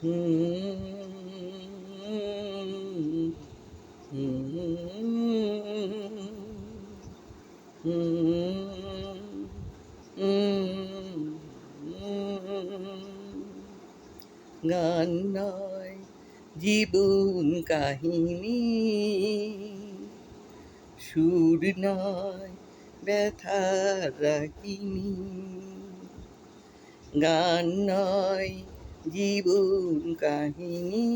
হুম, হুম, হুম, গান নয় জীবন কাহিনী, সুর নয় ব্যথার রাগিনী, গান নয় জীবন কাহিনী,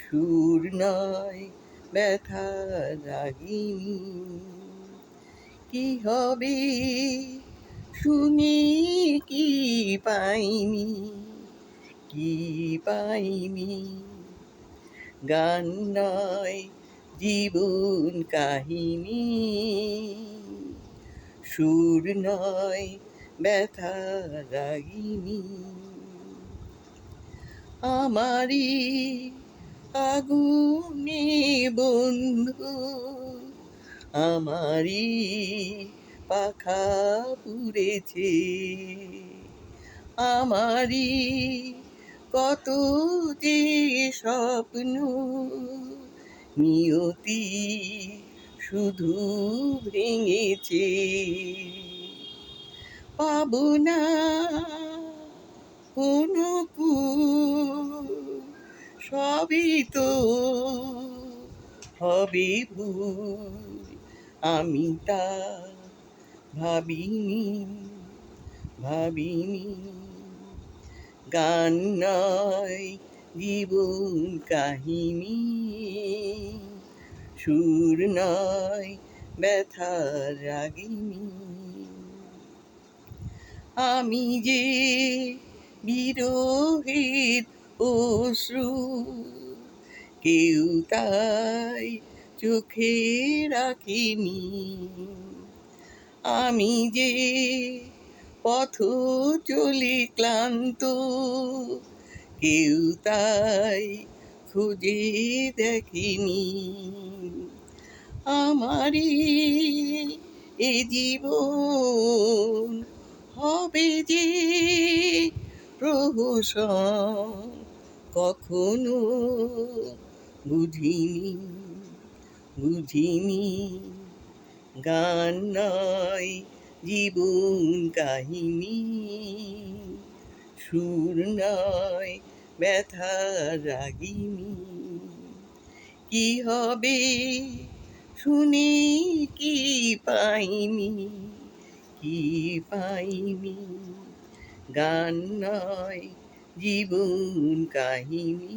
সুর নয় ব্যথার রাগিনী। কি হবে শুনি কি পাইনি, কি পাইনি, গান নয় জীবন কাহিনী, সুর নয় ব্যথা রাগিনী। আমারি আগুনে বন্ধু, আমারি পাখা পুড়েছে, আমারি কত যে স্বপ্ন নিয়তি শুধু ভেঙেছে। পাবো না কোনো কুল, সবই তো হবে ভুল, আমি তা ভাবিনি, ভাবিনি, গান নয় জীবন কাহিনী, সুর নয় ব্যথার রাগিনী। আমি যে বিরহের অশ্রু, কেউ তাই চোখে রাখিনি, আমি যে পথ চলি ক্লান্ত, কেউ তাই খুঁজে দেখেনি। আমারই এ জীবন হবে যে প্রহসন, কখনো বুঝিনি, বুঝিনি, গান নয় জীবন কাহিনী, সুর নয় ব্যথা রাগিনী। কি হবে শুনি কি পাইনি, কি পাইনি, গান নয় জীবন কাহিনী।